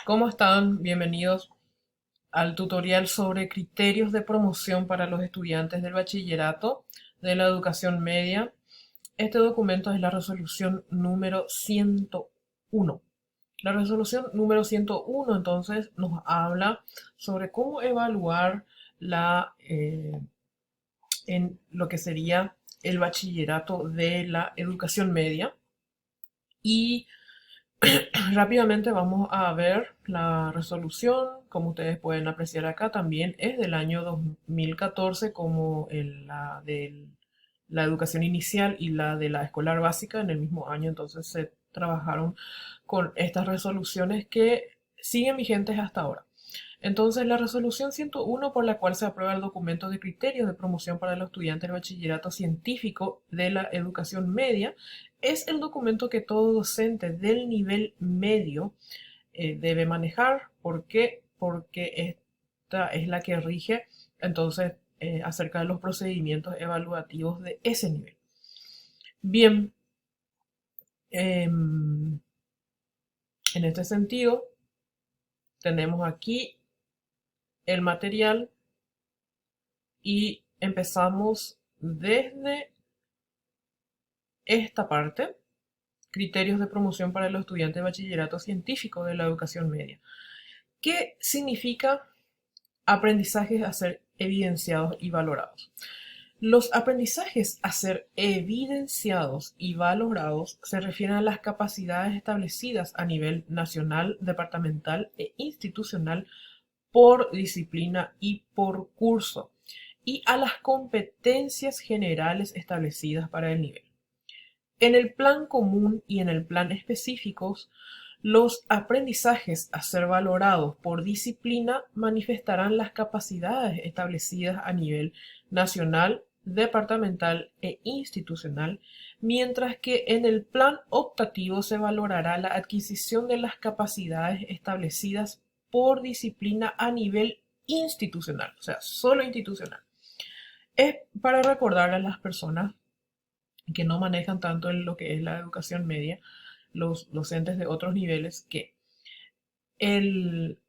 ¿Cómo están? Bienvenidos al tutorial sobre criterios de promoción para los estudiantes del bachillerato de la educación media. Este documento es la resolución número 101. La resolución número 101 entonces nos habla sobre cómo evaluar en lo que sería el bachillerato de la educación media y rápidamente vamos a ver la resolución. Como ustedes pueden apreciar acá, también es del año 2014 como la de la educación inicial y la de la escolar básica en el mismo año. Entonces se trabajaron con estas resoluciones que siguen vigentes hasta ahora. Entonces, la resolución 101 por la cual se aprueba el documento de criterios de promoción para los estudiantes del bachillerato científico de la educación media es el documento que todo docente del nivel medio debe manejar. ¿Por qué? Porque esta es la que rige entonces acerca de los procedimientos evaluativos de ese nivel. Bien, en este sentido, tenemos aquí el material y empezamos desde esta parte, criterios de promoción para los estudiantes de bachillerato científico de la educación media. ¿Qué significa aprendizajes a ser evidenciados y valorados? Los aprendizajes a ser evidenciados y valorados se refieren a las capacidades establecidas a nivel nacional, departamental e institucional por disciplina y por curso, y a las competencias generales establecidas para el nivel. En el plan común y en el plan específicos, los aprendizajes a ser valorados por disciplina manifestarán las capacidades establecidas a nivel nacional, departamental e institucional, mientras que en el plan optativo se valorará la adquisición de las capacidades establecidas por disciplina a nivel institucional, o sea, solo institucional. Es para recordarle a las personas que no manejan tanto en lo que es la educación media, los docentes de otros niveles, que el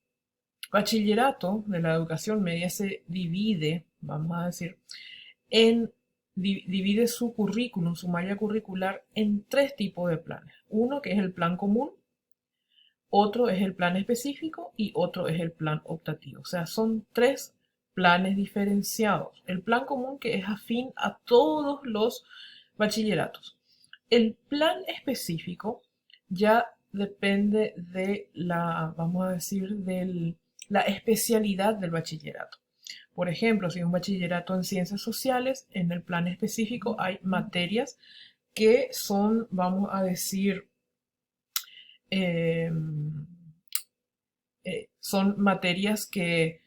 bachillerato de la educación media se divide, vamos a decir, en divide su currículum, su malla curricular en tres tipos de planes. Uno que es el plan común, otro es el plan específico y otro es el plan optativo. O sea, son tres planes diferenciados. El plan común que es afín a todos los bachilleratos. El plan específico ya depende de vamos a decir, de la especialidad del bachillerato. Por ejemplo, si es un bachillerato en ciencias sociales, en el plan específico hay materias que son, vamos a decir, eh, son materias que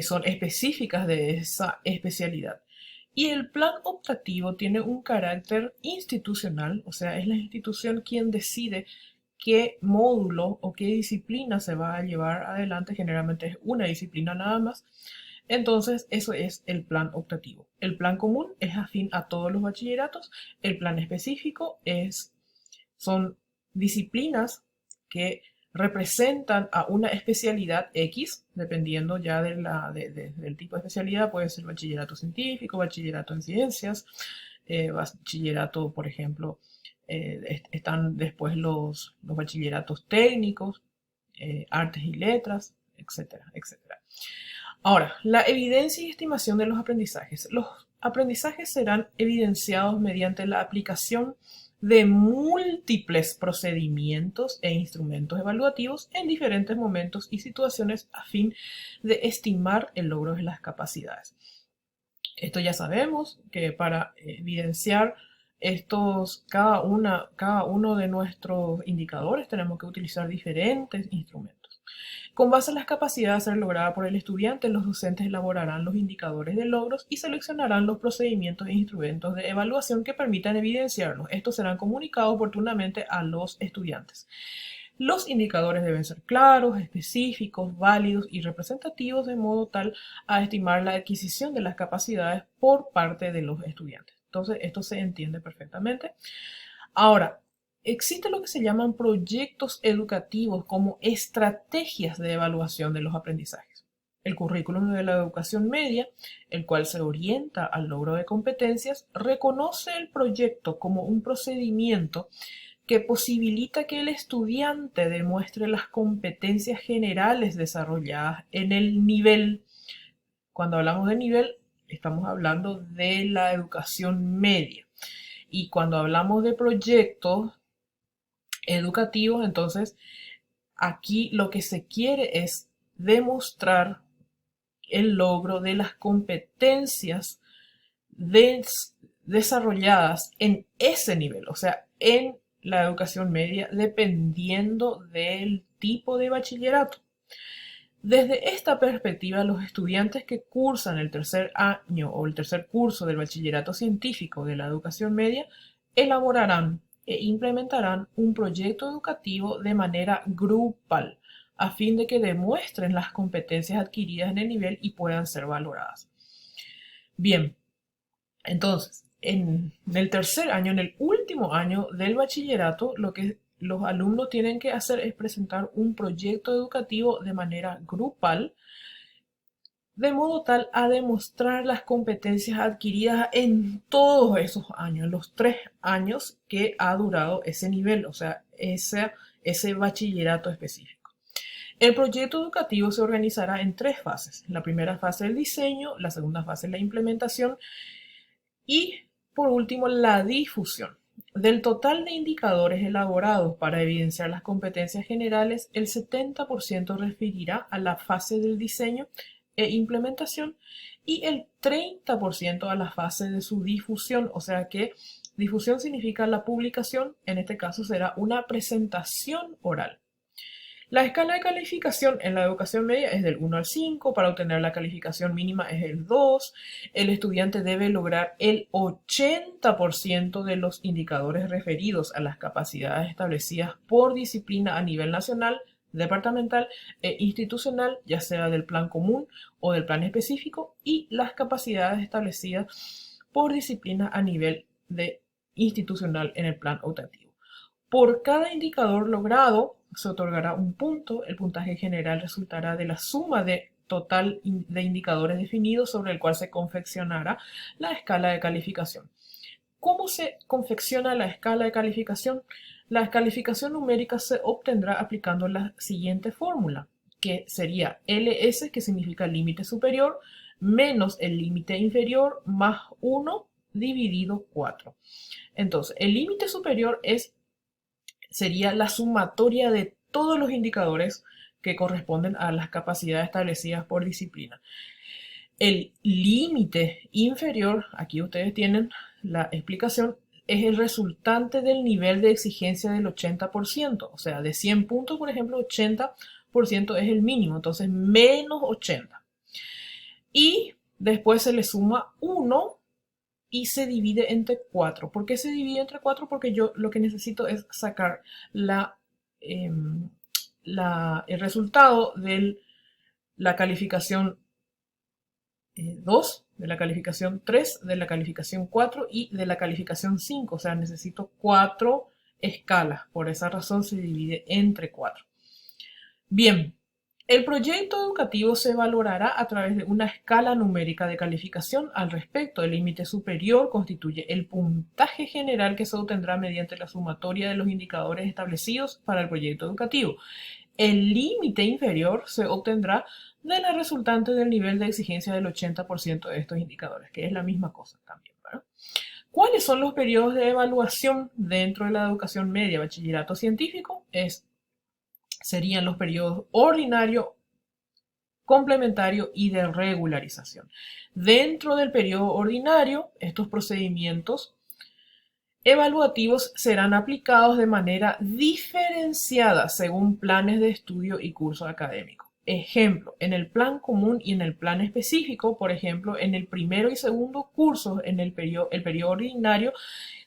son específicas de esa especialidad. Y el plan optativo tiene un carácter institucional, o sea, es la institución quien decide qué módulo o qué disciplina se va a llevar adelante, generalmente es una disciplina nada más. Entonces, eso es el plan optativo. El plan común es afín a todos los bachilleratos, el plan específico son disciplinas que representan a una especialidad X, dependiendo ya del tipo de especialidad. Puede ser bachillerato científico, bachillerato en ciencias, bachillerato, por ejemplo, están después los bachilleratos técnicos, artes y letras, etcétera, etcétera. Ahora, la evidencia y estimación de los aprendizajes. Los aprendizajes serán evidenciados mediante la aplicación de múltiples procedimientos e instrumentos evaluativos en diferentes momentos y situaciones a fin de estimar el logro de las capacidades. Esto ya sabemos que para evidenciar cada uno de nuestros indicadores tenemos que utilizar diferentes instrumentos. Con base en las capacidades a ser logradas por el estudiante, los docentes elaborarán los indicadores de logros y seleccionarán los procedimientos e instrumentos de evaluación que permitan evidenciarlos. Estos serán comunicados oportunamente a los estudiantes. Los indicadores deben ser claros, específicos, válidos y representativos de modo tal a estimar la adquisición de las capacidades por parte de los estudiantes. Entonces, esto se entiende perfectamente. Ahora, existe lo que se llaman proyectos educativos como estrategias de evaluación de los aprendizajes. El currículum de la educación media, el cual se orienta al logro de competencias, reconoce el proyecto como un procedimiento que posibilita que el estudiante demuestre las competencias generales desarrolladas en el nivel. Cuando hablamos de nivel, estamos hablando de la educación media. Y cuando hablamos de proyectos educativos, entonces aquí lo que se quiere es demostrar el logro de las competencias desarrolladas en ese nivel, o sea, en la educación media, dependiendo del tipo de bachillerato. Desde esta perspectiva, los estudiantes que cursan el tercer año o el tercer curso del bachillerato científico de la educación media elaborarán e implementarán un proyecto educativo de manera grupal, a fin de que demuestren las competencias adquiridas en el nivel y puedan ser valoradas. Bien, entonces, en el tercer año, en el último año del bachillerato, lo que los alumnos tienen que hacer es presentar un proyecto educativo de manera grupal, de modo tal a demostrar las competencias adquiridas en todos esos años, los 3 años que ha durado ese nivel, o sea, ese bachillerato específico. El proyecto educativo se organizará en 3 fases. La primera fase el diseño, la segunda fase la implementación y, por último, la difusión. Del total de indicadores elaborados para evidenciar las competencias generales, el 70% referirá a la fase del diseño e implementación y el 30% a la fase de su difusión, o sea que difusión significa la publicación, en este caso será una presentación oral. La escala de calificación en la educación media es del 1 al 5, para obtener la calificación mínima es el 2, el estudiante debe lograr el 80% de los indicadores referidos a las capacidades establecidas por disciplina a nivel nacional, departamental e institucional, ya sea del plan común o del plan específico, y las capacidades establecidas por disciplina a nivel institucional en el plan optativo. Por cada indicador logrado se otorgará un punto. El puntaje general resultará de la suma total de indicadores definidos sobre el cual se confeccionará la escala de calificación. ¿Cómo se confecciona la escala de calificación? La calificación numérica se obtendrá aplicando la siguiente fórmula, que sería LS, que significa límite superior, menos el límite inferior, más 1 dividido 4. Entonces, el límite superior sería la sumatoria de todos los indicadores que corresponden a las capacidades establecidas por disciplina. El límite inferior, aquí ustedes tienen la explicación, es el resultante del nivel de exigencia del 80%. O sea, de 100 puntos, por ejemplo, 80% es el mínimo, entonces menos 80. Y después se le suma 1 y se divide entre 4. ¿Por qué se divide entre 4? Porque yo lo que necesito es sacar el resultado de la calificación 2, de la calificación 3, de la calificación 4 y de la calificación 5. O sea, necesito 4 escalas. Por esa razón se divide entre 4. Bien. El proyecto educativo se valorará a través de una escala numérica de calificación al respecto. El límite superior constituye el puntaje general que se obtendrá mediante la sumatoria de los indicadores establecidos para el proyecto educativo. El límite inferior se obtendrá de la resultante del nivel de exigencia del 80% de estos indicadores, que es la misma cosa también, ¿verdad? ¿Cuáles son los periodos de evaluación dentro de la educación media, bachillerato científico? Serían los periodos ordinario, complementario y de regularización. Dentro del periodo ordinario, estos procedimientos evaluativos serán aplicados de manera diferenciada según planes de estudio y curso académico. Ejemplo, en el plan común y en el plan específico, por ejemplo, en el primero y segundo curso, en el periodo ordinario,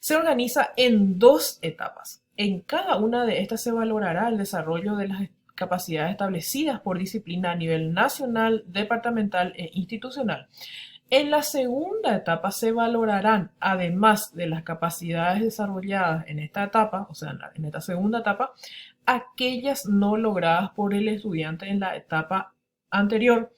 se organiza en 2 etapas. En cada una de estas se valorará el desarrollo de las capacidades establecidas por disciplina a nivel nacional, departamental e institucional. En la segunda etapa se valorarán, además de las capacidades desarrolladas en esta etapa, o sea, en esta segunda etapa, aquellas no logradas por el estudiante en la etapa anterior.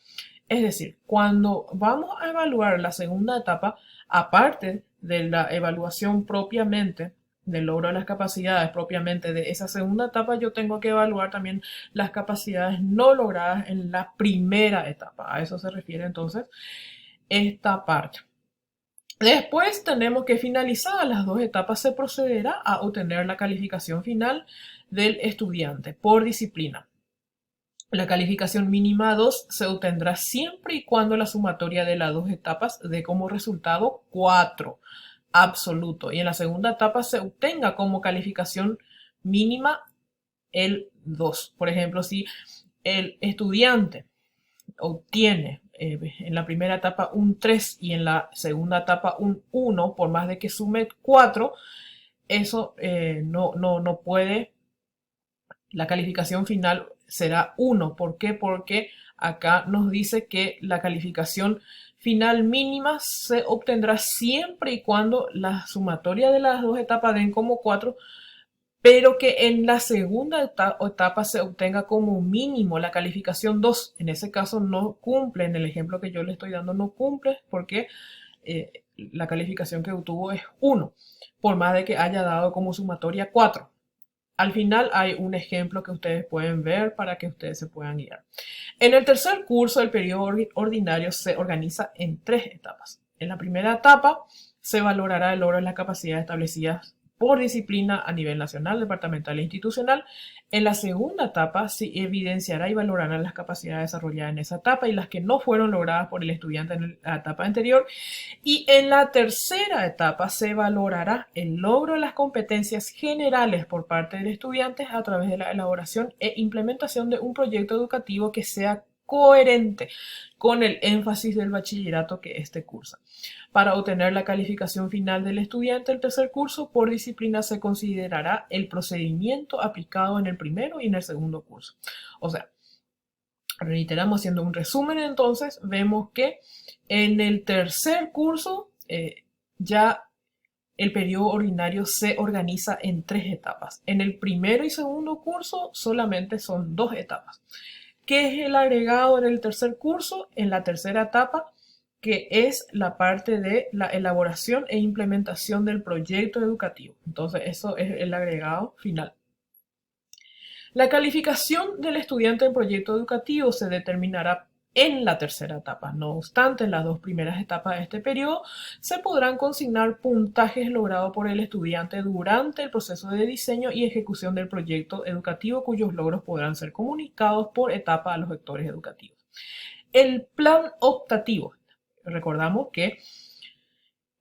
Es decir, cuando vamos a evaluar la segunda etapa, aparte de la evaluación propiamente del logro de las capacidades propiamente de esa segunda etapa, yo tengo que evaluar también las capacidades no logradas en la primera etapa. A eso se refiere entonces esta parte. Después tenemos que finalizadas las dos etapas se procederá a obtener la calificación final del estudiante por disciplina. La calificación mínima 2 se obtendrá siempre y cuando la sumatoria de las dos etapas dé como resultado 4 absoluto y en la segunda etapa se obtenga como calificación mínima el 2. Por ejemplo, si el estudiante obtiene en la primera etapa un 3 y en la segunda etapa un 1, por más de que sume 4, eso no puede, la calificación final será 1. ¿Por qué? Porque acá nos dice que la calificación final mínima se obtendrá siempre y cuando la sumatoria de las dos etapas den como 4, pero que en la segunda etapa se obtenga como mínimo la calificación 2. En ese caso no cumple, en el ejemplo que yo le estoy dando no cumple porque la calificación que obtuvo es 1, por más de que haya dado como sumatoria 4. Al final hay un ejemplo que ustedes pueden ver para que ustedes se puedan guiar. En el tercer curso, el periodo ordinario se organiza en 3 etapas. En la primera etapa se valorará el logro de las capacidades establecidas por disciplina a nivel nacional, departamental e institucional. En la segunda etapa se evidenciará y valorarán las capacidades desarrolladas en esa etapa y las que no fueron logradas por el estudiante en la etapa anterior. Y en la tercera etapa se valorará el logro de las competencias generales por parte del estudiante a través de la elaboración e implementación de un proyecto educativo que sea coherente con el énfasis del bachillerato que éste cursa. Para obtener la calificación final del estudiante del tercer curso, por disciplina se considerará el procedimiento aplicado en el primero y en el segundo curso. O sea, reiteramos haciendo un resumen, entonces vemos que en el tercer curso ya el periodo ordinario se organiza en 3 etapas. En el primero y segundo curso solamente son 2 etapas. ¿Qué es el agregado en el tercer curso? En la tercera etapa, que es la parte de la elaboración e implementación del proyecto educativo. Entonces, eso es el agregado final. La calificación del estudiante en proyecto educativo se determinará en la tercera etapa. No obstante, en las 2 primeras etapas de este periodo se podrán consignar puntajes logrados por el estudiante durante el proceso de diseño y ejecución del proyecto educativo, cuyos logros podrán ser comunicados por etapa a los sectores educativos. El plan optativo. Recordamos que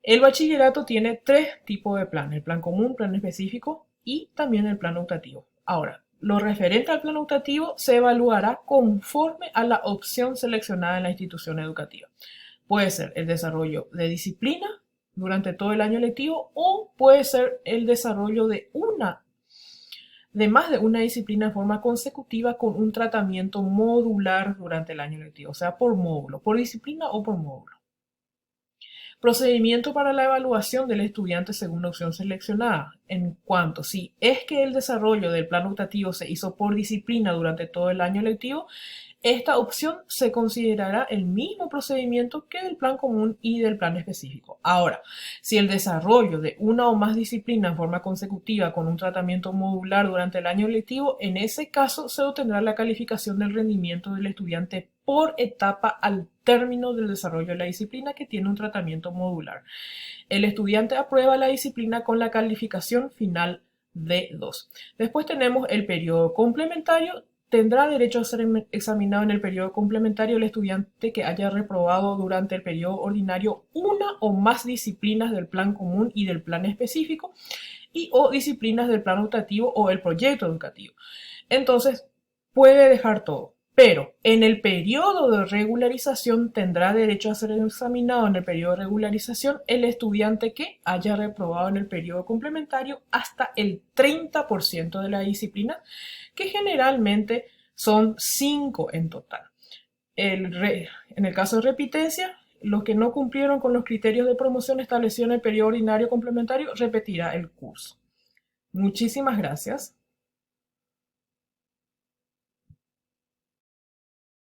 el bachillerato tiene 3 tipos de plan: el plan común, plan específico y también el plan optativo. Ahora, lo referente al plan optativo se evaluará conforme a la opción seleccionada en la institución educativa. Puede ser el desarrollo de disciplina durante todo el año lectivo o puede ser el desarrollo de más de una disciplina en forma consecutiva con un tratamiento modular durante el año lectivo, o sea, por módulo, por disciplina o por módulo. Procedimiento para la evaluación del estudiante según la opción seleccionada. En cuanto si es que el desarrollo del plan optativo se hizo por disciplina durante todo el año lectivo, esta opción se considerará el mismo procedimiento que del plan común y del plan específico. Ahora, si el desarrollo de una o más disciplinas en forma consecutiva con un tratamiento modular durante el año lectivo, en ese caso se obtendrá la calificación del rendimiento del estudiante por etapa al término del desarrollo de la disciplina que tiene un tratamiento modular. El estudiante aprueba la disciplina con la calificación final de 2. Después tenemos el periodo complementario. Tendrá derecho a ser examinado en el periodo complementario el estudiante que haya reprobado durante el periodo ordinario una o más disciplinas del plan común y del plan específico y o disciplinas del plan optativo o el proyecto educativo. Entonces, puede dejar todo. Pero en el periodo de regularización tendrá derecho a ser examinado en el periodo de regularización el estudiante que haya reprobado en el periodo complementario hasta el 30% de la disciplina, que generalmente son 5 en total. En el caso de repitencia, los que no cumplieron con los criterios de promoción establecidos en el periodo ordinario complementario repetirá el curso. Muchísimas gracias.